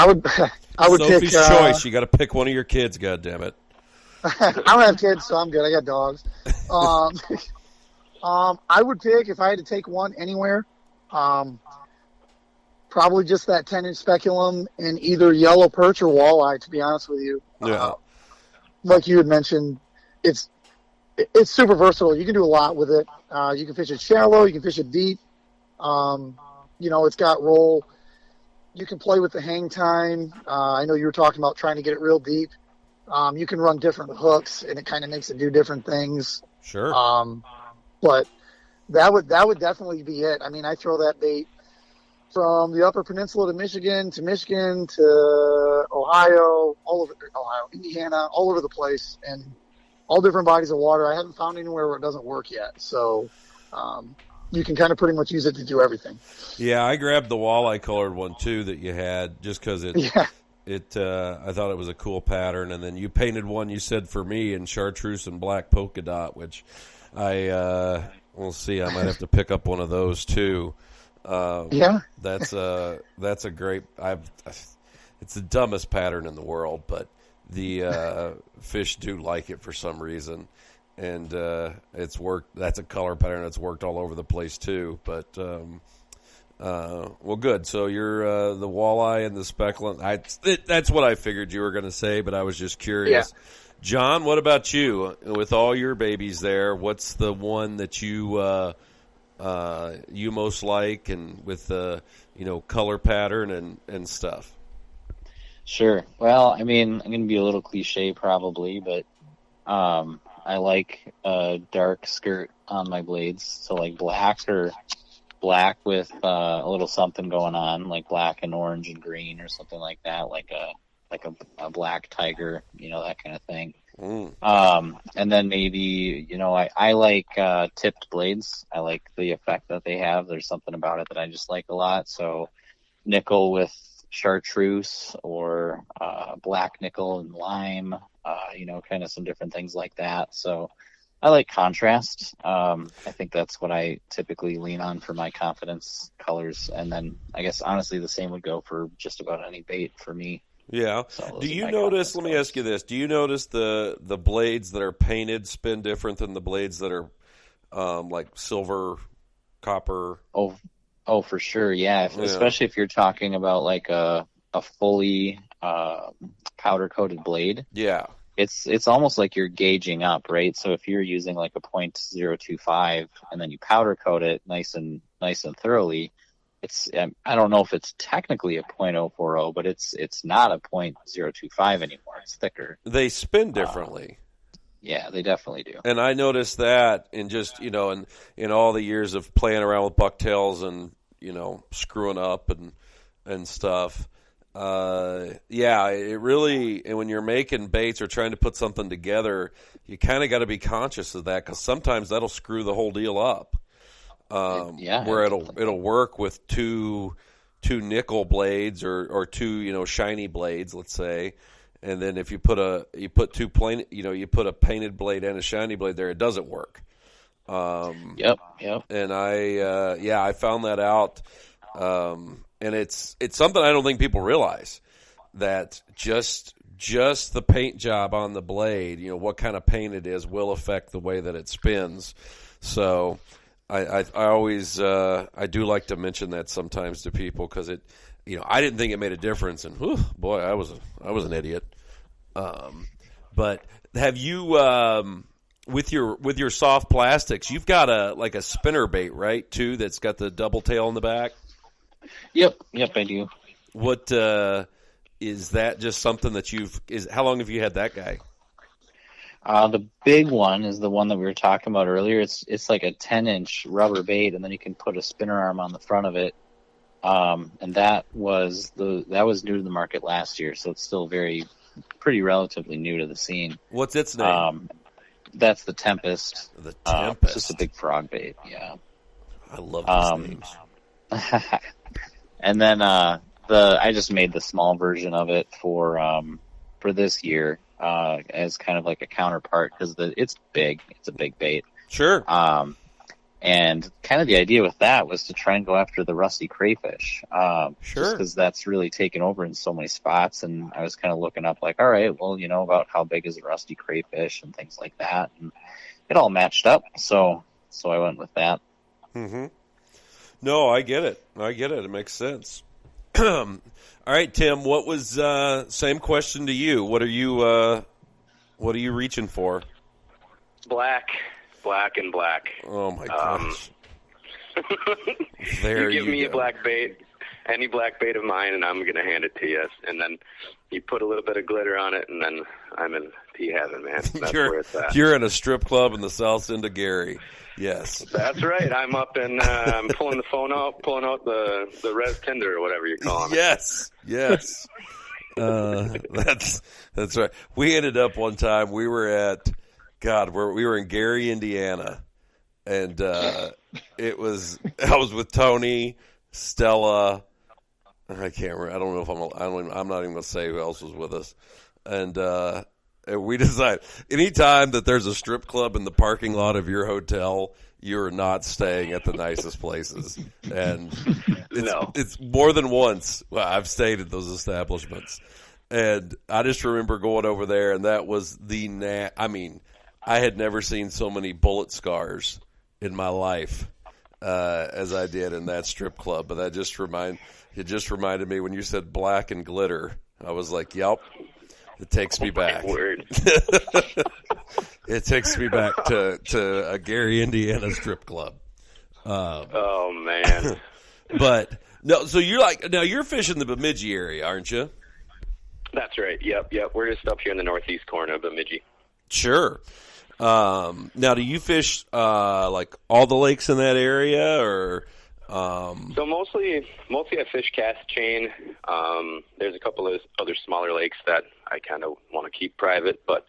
[SPEAKER 3] would
[SPEAKER 1] Sophie's
[SPEAKER 3] pick
[SPEAKER 1] choice. You got to pick one of your kids. God damn it!
[SPEAKER 3] I don't have kids, so I'm good. I got dogs. I would pick if I had to take one anywhere. Probably just that 10-inch speculum in either yellow perch or walleye, to be honest with you.
[SPEAKER 1] Yeah.
[SPEAKER 3] Like you had mentioned, it's super versatile. You can do a lot with it. You can fish it shallow. You can fish it deep. It's got roll. You can play with the hang time. I know you were talking about trying to get it real deep. You can run different hooks, and it kind of makes it do different things.
[SPEAKER 1] Sure.
[SPEAKER 3] But that would definitely be it. I mean, I throw that bait from the Upper Peninsula to Michigan to Ohio, Indiana, all over the place, and all different bodies of water. I haven't found anywhere where it doesn't work yet. So you can kind of pretty much use it to do everything.
[SPEAKER 1] Yeah, I grabbed the walleye colored one too that you had just because I thought it was a cool pattern, and then you painted one you said for me in chartreuse and black polka dot, which we'll see. I might have to pick up one of those too. That's a great. It's the dumbest pattern in the world, but the fish do like it for some reason, and it's worked. That's a color pattern that's worked all over the place too. But well, good. So you're the walleye and the speculum. That's what I figured you were going to say, but I was just curious. Yeah. John, what about you? With all your babies there, what's the one that you most like, and with the color pattern and stuff?
[SPEAKER 2] Sure. Well, I mean, I'm going to be a little cliche probably, but I like a dark skirt on my blades, so like black or black with a little something going on, like black and orange and green or something like that, like a black tiger, that kind of thing. And then maybe, I like tipped blades. I like the effect that they have. There's something about it that I just like a lot. So nickel with chartreuse or black nickel and lime, kind of some different things like that. So I like contrast. I think that's what I typically lean on for my confidence colors. And then I guess honestly the same would go for just about any bait for me.
[SPEAKER 1] Yeah. So do you notice, let me ask you this, do you notice the blades that are painted spin different than the blades that are like silver, copper?
[SPEAKER 2] Oh, for sure. Yeah. Especially if you're talking about like a fully powder coated blade.
[SPEAKER 1] Yeah.
[SPEAKER 2] It's almost like you're gauging up, right? So if you're using like a .025 and then you powder coat it nice and thoroughly, I don't know if it's technically a .040, but it's not a .025 anymore. It's thicker.
[SPEAKER 1] They spin differently.
[SPEAKER 2] Yeah, they definitely do.
[SPEAKER 1] And I noticed that in just, in all the years of playing around with bucktails and, screwing up and stuff. It really, and when you're making baits or trying to put something together, you kind of got to be conscious of that, because sometimes that'll screw the whole deal up. Where it'll work with two nickel blades or two shiny blades, let's say, and then if you put a painted blade and a shiny blade there, it doesn't work.
[SPEAKER 2] Yep.
[SPEAKER 1] And I found that out, and it's something I don't think people realize, that just just the paint job on the blade, what kind of paint it is will affect the way that it spins. So I always I do like to mention that sometimes to people because it, I didn't think it made a difference, and whew, boy, I was an idiot. But have you with your soft plastics, you've got a spinner bait, right? Too, that's got the double tail in the back.
[SPEAKER 2] Yep, I do.
[SPEAKER 1] What is that? Just something that how long have you had that guy?
[SPEAKER 2] The big one is the one that we were talking about earlier. It's like a 10-inch rubber bait, and then you can put a spinner arm on the front of it. And that was new to the market last year, so it's still pretty relatively new to the scene.
[SPEAKER 1] What's its name?
[SPEAKER 2] That's the Tempest.
[SPEAKER 1] The Tempest.
[SPEAKER 2] It's just a big frog bait. Yeah.
[SPEAKER 1] I love these names.
[SPEAKER 2] And then I just made the small version of it for this year as kind of like a counterpart because it's big. It's a big bait.
[SPEAKER 1] Sure.
[SPEAKER 2] And kind of the idea with that was to try and go after the rusty crayfish.
[SPEAKER 1] Sure.
[SPEAKER 2] Just because that's really taken over in so many spots. And I was kind of looking up like, all right, well, about how big is a rusty crayfish and things like that. And it all matched up. So I went with that.
[SPEAKER 1] Mm-hmm. No, I get it. It makes sense. All right, Tim, what was, same question to you. What are you reaching for?
[SPEAKER 4] Black and black.
[SPEAKER 1] Oh my gosh.
[SPEAKER 4] You give me a black bait, any black bait of mine, and I'm going to hand it to you. And then you put a little bit of glitter on it, and then I'm in pea heaven, man. That's where it's at.
[SPEAKER 1] You're in a strip club in the South End of Gary. Yes.
[SPEAKER 4] That's right. I'm up and I'm pulling the phone out, pulling out the Res Tinder or whatever you're calling it.
[SPEAKER 1] Yes. That's right. We ended up one time, we were at, we were in Gary, Indiana, and I was with Tony, Stella, I can't remember. I don't know if I'm not even going to say who else was with us. And we decided anytime that there's a strip club in the parking lot of your hotel, you're not staying at the nicest places. And it's more than once. Well, I've stayed at those establishments. And I just remember going over there, and that was I had never seen so many bullet scars in my life as I did in that strip club. But it just reminded me when you said black and glitter. I was like, yep, it takes me back.
[SPEAKER 4] Word.
[SPEAKER 1] It takes me back to a Gary, Indiana strip club.
[SPEAKER 4] Oh man!
[SPEAKER 1] But no, so you're fishing the Bemidji area, aren't you?
[SPEAKER 4] That's right. Yep. We're just up here in the northeast corner of Bemidji.
[SPEAKER 1] Sure. Now, do you fish like all the lakes in that area, or?
[SPEAKER 4] So mostly I fish cast chain. There's a couple of other smaller lakes that I kind of want to keep private, but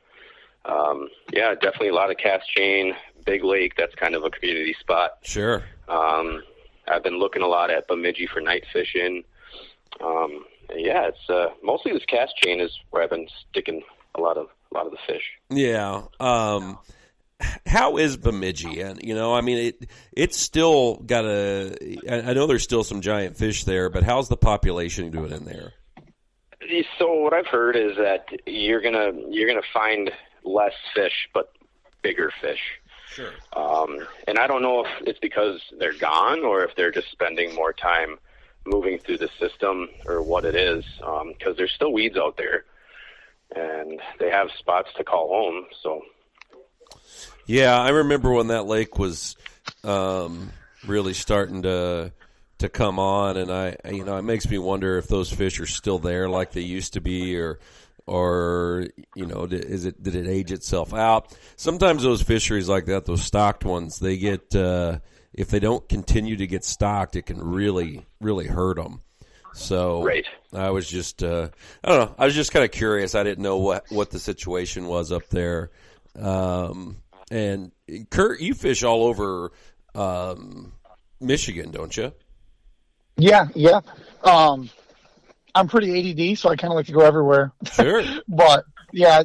[SPEAKER 4] yeah, definitely a lot of cast chain. Big lake, that's kind of a community spot.
[SPEAKER 1] Sure.
[SPEAKER 4] I've been looking a lot at Bemidji for night fishing. Yeah, it's mostly this cast chain is where I've been sticking a lot of the fish.
[SPEAKER 1] Yeah. How is Bemidji? And it's still got I know there's still some giant fish there, but how's the population doing in there?
[SPEAKER 4] So what I've heard is that you're gonna find less fish, but bigger fish.
[SPEAKER 1] Sure.
[SPEAKER 4] And I don't know if it's because they're gone or if they're just spending more time moving through the system or what it is, because there's still weeds out there, and they have spots to call home. So.
[SPEAKER 1] Yeah, I remember when that lake was really starting to come on, and it makes me wonder if those fish are still there like they used to be, or did it age itself out? Sometimes those fisheries like that, those stocked ones, they get if they don't continue to get stocked, it can really, really hurt them. So
[SPEAKER 4] right.
[SPEAKER 1] I was just I don't know. I was just kind of curious. I didn't know what the situation was up there. And Kurt, you fish all over Michigan, don't you?
[SPEAKER 3] Yeah. I'm pretty ADD, so I kind of like to go everywhere.
[SPEAKER 1] Sure.
[SPEAKER 3] But yeah,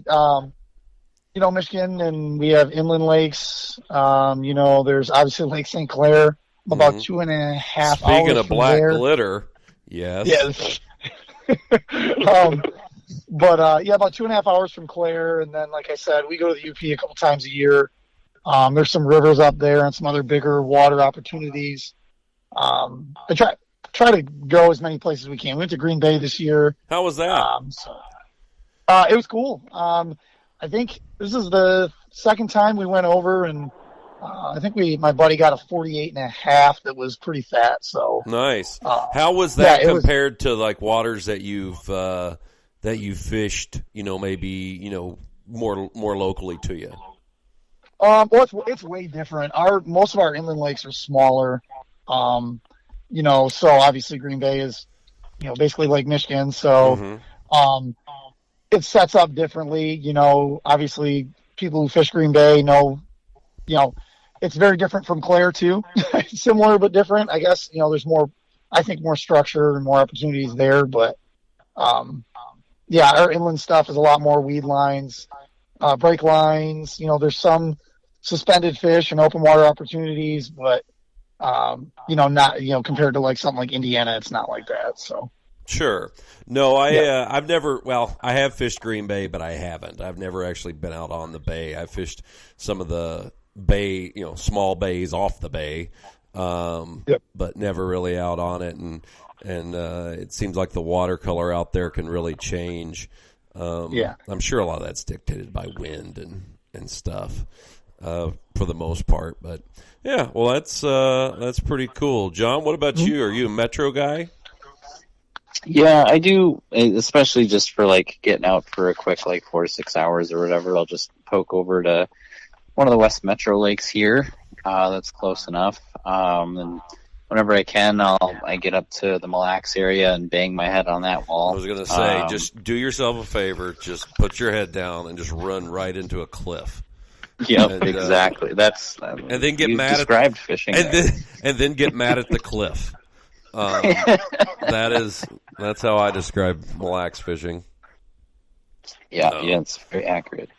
[SPEAKER 3] Michigan, and we have inland lakes. There's obviously Lake St. Clair, about 2.5 hours.
[SPEAKER 1] Speaking of black
[SPEAKER 3] there.
[SPEAKER 1] glitter, yes.
[SPEAKER 3] Yes. But yeah, about 2.5 hours from Clare, and then like I said, we go to the UP a couple times a year. There's some rivers up there and some other bigger water opportunities. I try to go as many places as we can. We went to Green Bay this year.
[SPEAKER 1] How was that?
[SPEAKER 3] It was cool. I think this is the second time we went over, and I think my buddy got a 48.5 that was pretty fat. So
[SPEAKER 1] nice. How was that compared to like waters that you've fished? Maybe more locally to you.
[SPEAKER 3] Well, it's way different. Most of our inland lakes are smaller. So obviously Green Bay is, basically Lake Michigan. So, it sets up differently. Obviously people who fish Green Bay know, it's very different from Clare too. Similar but different. I guess, there's more structure and more opportunities there. But, our inland stuff is a lot more weed lines, break lines. There's some suspended fish and open water opportunities, but not compared to like something like Indiana, it's not like that. So
[SPEAKER 1] sure. No, I've never. Well, I have fished Green Bay, but I haven't. I've never actually been out on the bay. I fished some of the bay, small bays off the bay, but never really out on it. And it seems like the watercolor out there can really change. I'm sure a lot of that's dictated by wind and stuff. For the most part, but yeah, well, that's pretty cool. John, what about you? Are you a Metro guy?
[SPEAKER 2] Yeah, I do, especially just for like getting out for a quick 4 to 6 hours or whatever. I'll just poke over to one of the West Metro lakes here. That's close enough. And whenever I can, I get up to the Mille Lacs area and bang my head on that wall.
[SPEAKER 1] I was going to say, just do yourself a favor, just put your head down and just run right into a cliff.
[SPEAKER 2] Yep, exactly. That's
[SPEAKER 1] and then get mad
[SPEAKER 2] described fishing,
[SPEAKER 1] and then get mad at the cliff. That's how I describe Mille Lacs fishing.
[SPEAKER 2] Yeah, it's very accurate.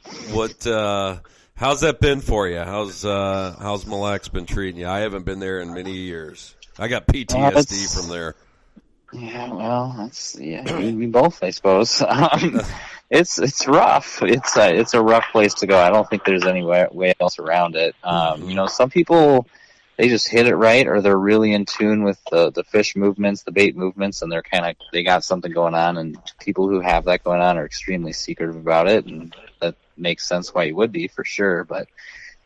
[SPEAKER 1] How's that been for you? How's Mille Lacs been treating you? I haven't been there in many years. I got PTSD from there.
[SPEAKER 2] Yeah, well, we both, I suppose. It's rough. It's a rough place to go. I don't think there's any way else around it. Some people, they just hit it right, or they're really in tune with the fish movements, the bait movements, and they got something going on. And people who have that going on are extremely secretive about it, and that makes sense why you would be for sure. But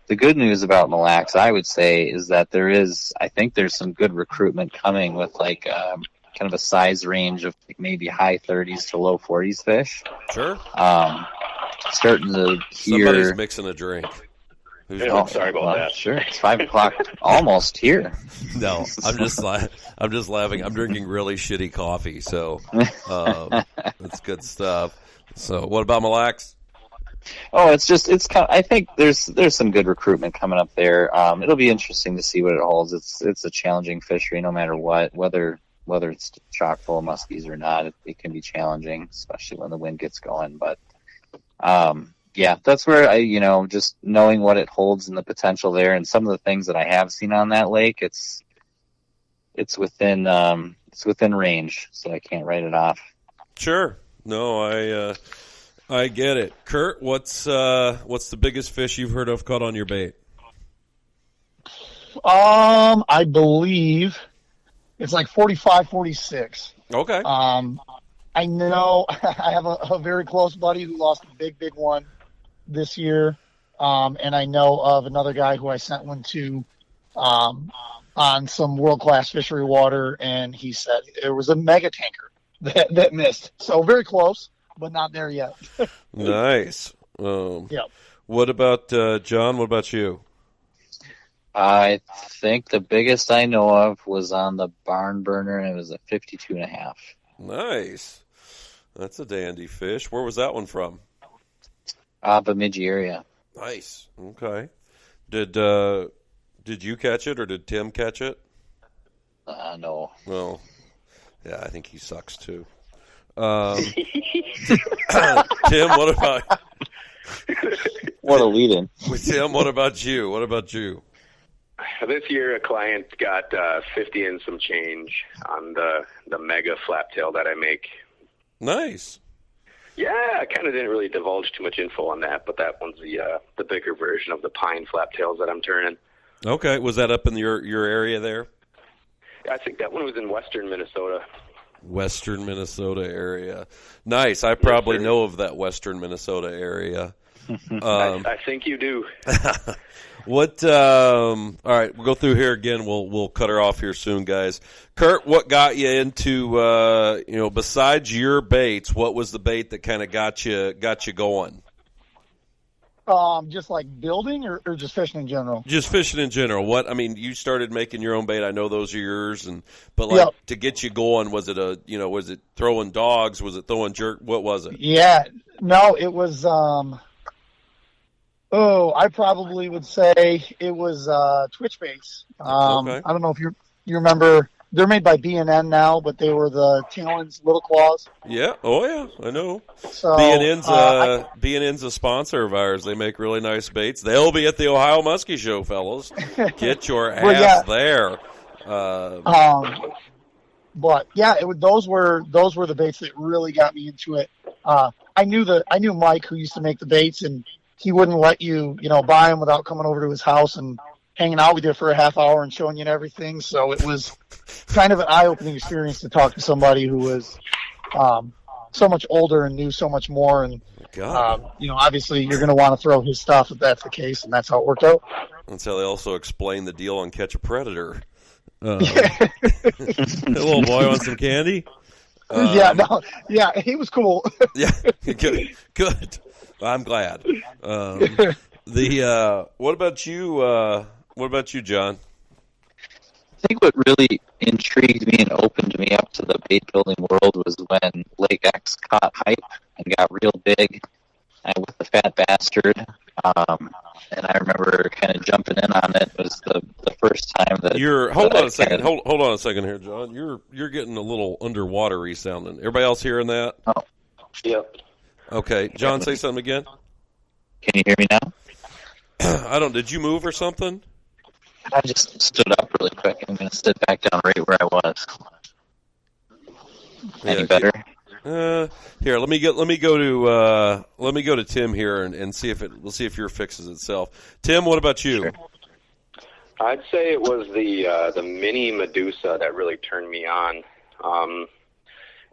[SPEAKER 2] the good news about Mille Lacs, I would say, is that I think there's some good recruitment coming with kind of a size range of maybe high 30s to low 40s fish.
[SPEAKER 1] Sure.
[SPEAKER 2] Starting to hear...
[SPEAKER 1] Somebody's mixing a drink.
[SPEAKER 4] Sorry about that.
[SPEAKER 2] Sure. It's 5 o'clock almost here.
[SPEAKER 1] No, I'm just laughing. I'm drinking really shitty coffee, so that's good stuff. So what about Mille Lacs?
[SPEAKER 2] Oh, I think there's some good recruitment coming up there. It'll be interesting to see what it holds. It's a challenging fishery no matter what, whether it's chock full of muskies or not. It can be challenging, especially when the wind gets going. But, that's where just knowing what it holds and the potential there and some of the things that I have seen on that lake, it's within range, so I can't write it off.
[SPEAKER 1] Sure. No, I get it. Kurt, what's the biggest fish you've heard of caught on your bait?
[SPEAKER 3] I believe it's 45, 46.
[SPEAKER 1] Okay.
[SPEAKER 3] I know I have a very close buddy who lost a big one this year. And I know of another guy who I sent one to, on some world-class fishery water, and he said there was a mega tanker that missed. So very close, but not there yet.
[SPEAKER 1] Nice.
[SPEAKER 3] Yeah.
[SPEAKER 1] What about, John? What about you?
[SPEAKER 2] I think the biggest I know of was on the barn burner, and it was a 52.5.
[SPEAKER 1] Nice. That's a dandy fish. Where was that one from?
[SPEAKER 2] Bemidji area.
[SPEAKER 1] Nice. Okay. Did you catch it, or did Tim catch it?
[SPEAKER 2] No.
[SPEAKER 1] Well, yeah, I think he sucks too. Tim, what about?
[SPEAKER 2] What a lead-in.
[SPEAKER 1] Tim, what about you? What about you?
[SPEAKER 4] This year, a client got 50 and some change on the mega flap tail that I make.
[SPEAKER 1] Nice.
[SPEAKER 4] Yeah, I kind of didn't really divulge too much info on that, but that one's the bigger version of the pine flaptails that I'm turning.
[SPEAKER 1] Okay, was that up in your area there?
[SPEAKER 4] Yeah, I think that one was in western Minnesota.
[SPEAKER 1] Western Minnesota area. Nice. I probably know of that western Minnesota area.
[SPEAKER 4] I think you do.
[SPEAKER 1] What? All right, we'll go through here again. We'll cut her off here soon, guys. Kurt, what got you into besides your baits? What was the bait that kind of got you going?
[SPEAKER 3] Just like building or just fishing in general?
[SPEAKER 1] Just fishing in general. What? I mean, you started making your own bait. I know those are yours, but
[SPEAKER 3] Yep.
[SPEAKER 1] to get you going, was it was it throwing dogs? Was it throwing jerk? What was it?
[SPEAKER 3] Yeah, no, it was. I probably would say it was Twitch baits.
[SPEAKER 1] Okay.
[SPEAKER 3] I don't know if you remember. They're made by B&N now, but they were the Talons Little Claws.
[SPEAKER 1] Yeah. Oh yeah, I know.
[SPEAKER 3] So
[SPEAKER 1] B&N's a sponsor of ours. They make really nice baits. They'll be at the Ohio Musky Show, fellas. Get your ass there.
[SPEAKER 3] But yeah, those were the baits that really got me into it. I knew Mike, who used to make the baits, and he wouldn't let you buy them without coming over to his house and hanging out with you for a half hour and showing you and everything. So it was kind of an eye-opening experience to talk to somebody who was so much older and knew so much more. And obviously you're going to want to throw his stuff if that's the case, and that's how it worked out.
[SPEAKER 1] That's how they also explain the deal on Catch a Predator. Hey, little boy, want some candy?
[SPEAKER 3] He was cool.
[SPEAKER 1] Yeah, good. I'm glad. What about you? What about you, John?
[SPEAKER 2] I think what really intrigued me and opened me up to the bait building world was when Lake X caught hype and got real big with the Fat Bastard. And I remember kind of jumping in on it. It was the first time that
[SPEAKER 1] hold on a second. Hold on a second here, John. You're getting a little underwatery sounding. Everybody else hearing that?
[SPEAKER 2] Oh,
[SPEAKER 4] yep.
[SPEAKER 1] Okay, John, say something again.
[SPEAKER 2] Can you hear me now?
[SPEAKER 1] I don't. Did you move or something?
[SPEAKER 2] I just stood up really quick. I'm going to sit back down right where I was. Any better?
[SPEAKER 1] Here, let me go to Tim here and see if we'll see if yours fixes itself. Tim, what about you?
[SPEAKER 2] Sure.
[SPEAKER 4] I'd say it was the mini Medusa that really turned me on.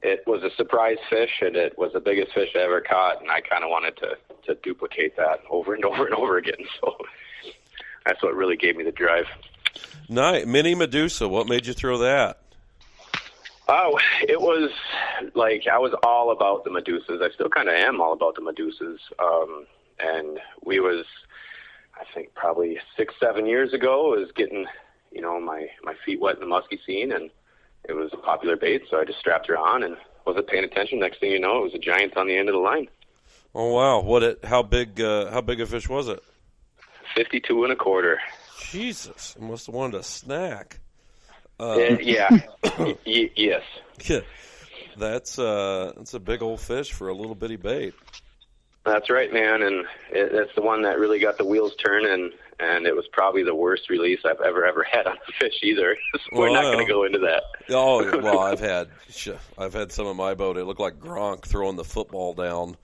[SPEAKER 4] It was a surprise fish, and it was the biggest fish I ever caught, and I kind of wanted to duplicate that over and over and over again. So that's what really gave me the drive.
[SPEAKER 1] Nice. Mini Medusa, what made you throw that?
[SPEAKER 4] Oh, it was like I was all about the Medusas. I still kind of am all about the Medusas. And we was, I think, probably 6-7 years ago, was getting, my feet wet in the musky scene, and it was a popular bait, so I just strapped her on and wasn't paying attention. Next thing you know, it was a giant on the end of the line.
[SPEAKER 1] Oh wow! How big a fish was it?
[SPEAKER 4] 52 1/4.
[SPEAKER 1] Jesus, I must have wanted a snack.
[SPEAKER 4] Yeah. Yes.
[SPEAKER 1] Yeah. That's a big old fish for a little bitty bait.
[SPEAKER 4] That's right, man, and that's the one that really got the wheels turning, and it was probably the worst release I've ever had on a fish either. So we're not going to go into that.
[SPEAKER 1] Oh well, I've had some of my boat. It looked like Gronk throwing the football down.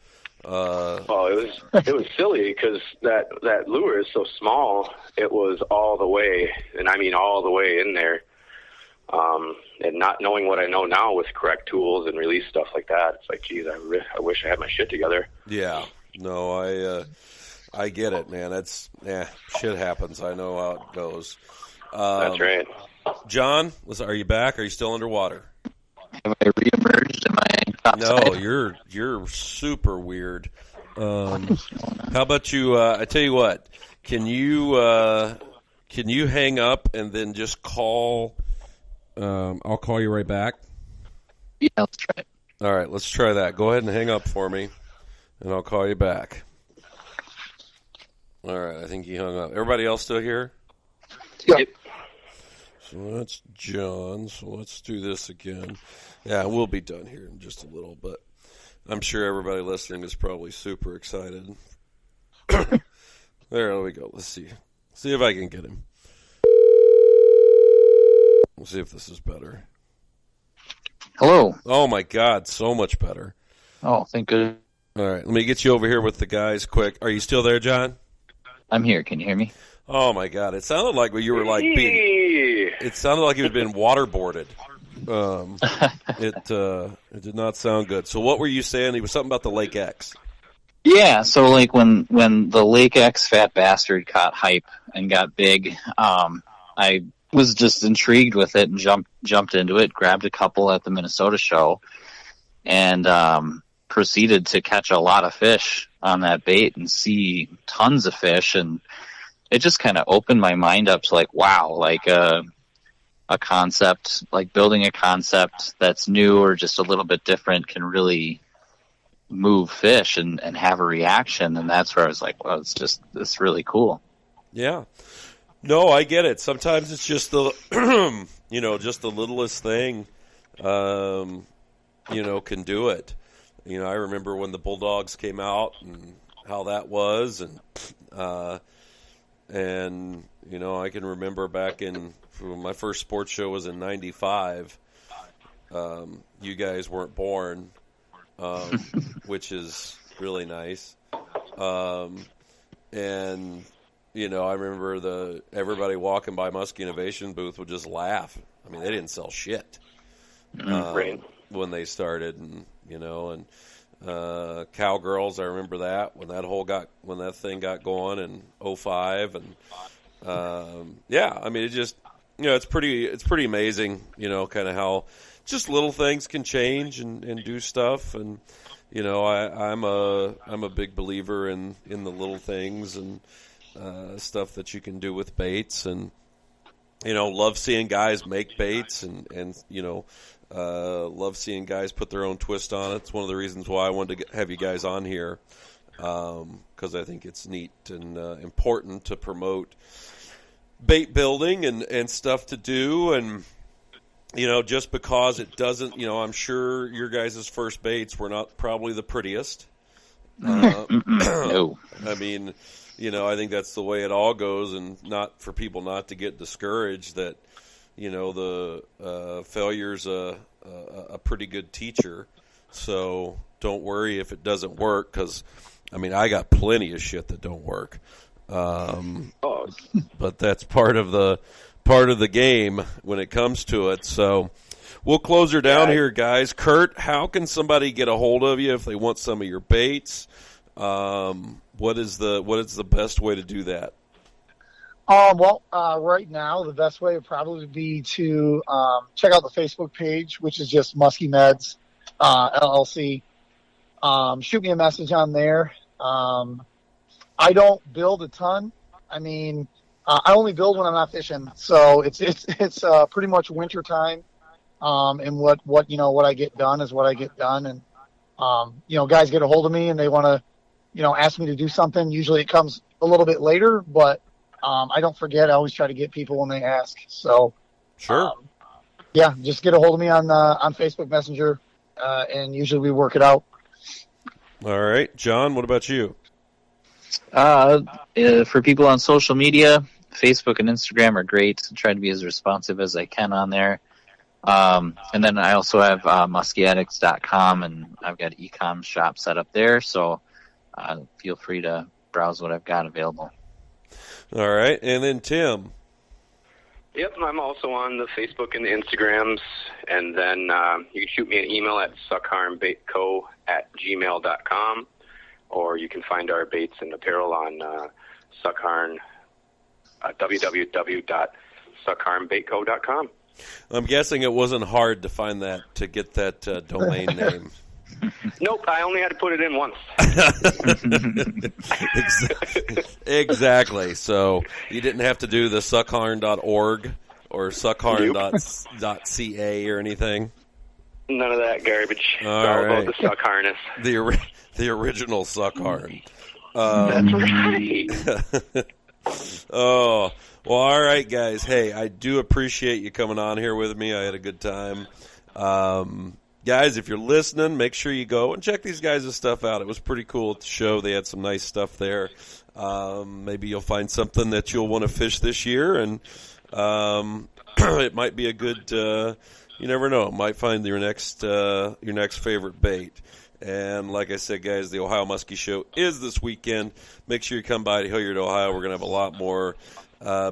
[SPEAKER 4] It was silly because that lure is so small. It was all the way, and I mean all the way in there. And not knowing what I know now with correct tools and release stuff like that, it's like, geez, I wish I had my shit together.
[SPEAKER 1] Yeah, no, I get it, man. Shit happens. I know how it goes.
[SPEAKER 4] That's right.
[SPEAKER 1] John, are you back? Are you still underwater?
[SPEAKER 2] Have I reemerged? Am I outside?
[SPEAKER 1] No, you're super weird. How about you? I tell you what, can you hang up and then just call? I'll call you right back.
[SPEAKER 2] Yeah, let's try it.
[SPEAKER 1] All right, let's try that. Go ahead and hang up for me, and I'll call you back. All right, I think he hung up. Everybody else still here?
[SPEAKER 4] Yep.
[SPEAKER 1] So that's John. So let's do this again. Yeah, we'll be done here in just a little, but I'm sure everybody listening is probably super excited. There we go. Let's see if I can get him. We'll see if this is better.
[SPEAKER 2] Hello.
[SPEAKER 1] Oh, my God, so much better.
[SPEAKER 2] Oh, thank goodness.
[SPEAKER 1] All right, let me get you over here with the guys quick. Are you still there, John?
[SPEAKER 2] I'm here. Can you hear me?
[SPEAKER 1] Oh my God! It sounded like you were like being. It sounded like you had been waterboarded. It did not sound good. So what were you saying? It was something about the Lake X.
[SPEAKER 2] Yeah, so like when the Lake X Fat Bastard caught hype and got big, I was just intrigued with it and jumped into it, grabbed a couple at the Minnesota show, and proceeded to catch a lot of fish on that bait and see tons of fish, and it just kind of opened my mind up to like, wow, like a concept, like building a concept that's new or just a little bit different can really move fish and have a reaction. And that's where I was like, well, it's really cool.
[SPEAKER 1] Yeah. No, I get it. Sometimes it's just the, just the littlest thing, can do it. I remember when the Bulldogs came out and how that was. And I can remember back when my first sports show was in 95. You guys weren't born. Which is really nice. And, I remember everybody walking by Musky Innovation booth would just laugh. I mean, they didn't sell shit when they started, and Cowgirls, I remember that when that thing got going in 05, and I mean, it just, it's pretty amazing, kind of how just little things can change and do stuff. And, I'm a big believer in the little things and stuff that you can do with baits, and, love seeing guys make baits and love seeing guys put their own twist on it. It's one of the reasons why I wanted to have you guys on here, because I think it's neat and important to promote bait building and stuff to do. And, just because it doesn't, I'm sure your guys' first baits were not probably the prettiest.
[SPEAKER 2] No.
[SPEAKER 1] I mean, I think that's the way it all goes, and not for people not to get discouraged that, the failure's a pretty good teacher. So don't worry if it doesn't work, because, I mean, I got plenty of shit that don't work. But that's part of the game when it comes to it. So we'll close her down here, guys. Kurt, how can somebody get a hold of you if they want some of your baits? What is the best way to do that?
[SPEAKER 3] Right now the best way would probably be to check out the Facebook page, which is just Musky Meds LLC. Shoot me a message on there. I don't build a ton. I mean, I only build when I'm not fishing, so it's pretty much winter time. And what I get done is what I get done. And guys get a hold of me and they want to ask me to do something. Usually it comes a little bit later, but I don't forget. I always try to get people when they ask. So
[SPEAKER 1] sure,
[SPEAKER 3] just get a hold of me on Facebook Messenger, and usually we work it out.
[SPEAKER 1] All right, John, what about you?
[SPEAKER 2] For people on social media, Facebook and Instagram are great. I try to be as responsive as I can on there. And then I also have muskyaddicts.com, and I've got an e-com shop set up there, so feel free to browse what I've got available.
[SPEAKER 1] All right, and then Tim.
[SPEAKER 4] Yep, I'm also on the Facebook and the Instagrams, and then you can shoot me an email at sukharnbaitco@gmail.com, or you can find our baits and apparel on Sukharn, www.sukharnbaitco.com.
[SPEAKER 1] I'm guessing it wasn't hard to find to get that domain name.
[SPEAKER 4] Nope, I only had to put it in once.
[SPEAKER 1] Exactly. So you didn't have to do the Sukharn.org or Sukharn.ca or anything?
[SPEAKER 4] None of that garbage.
[SPEAKER 1] All
[SPEAKER 4] it's all
[SPEAKER 1] right.
[SPEAKER 4] about the Suck harness.
[SPEAKER 1] The original Sukharn.
[SPEAKER 4] That's right.
[SPEAKER 1] Oh, well, all right, guys. Hey, I do appreciate you coming on here with me. I had a good time. Guys, if you're listening, make sure you go and check these guys' stuff out. It was pretty cool at the show. They had some nice stuff there. Maybe you'll find something that you'll want to fish this year, and it might be a good. You never know. It might find your next favorite bait. And like I said, guys, the Ohio Muskie Show is this weekend. Make sure you come by to Hilliard, Ohio. We're going to have a lot more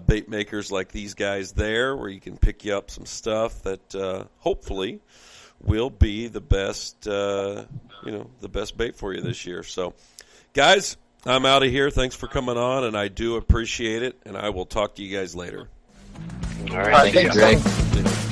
[SPEAKER 1] bait makers like these guys there, where you can pick you up some stuff that hopefully will be the best, the best bait for you this year. So, guys, I'm out of here. Thanks for coming on, and I do appreciate it. And I will talk to you guys later.
[SPEAKER 4] All right,
[SPEAKER 3] thanks,
[SPEAKER 2] Greg.
[SPEAKER 3] Tom.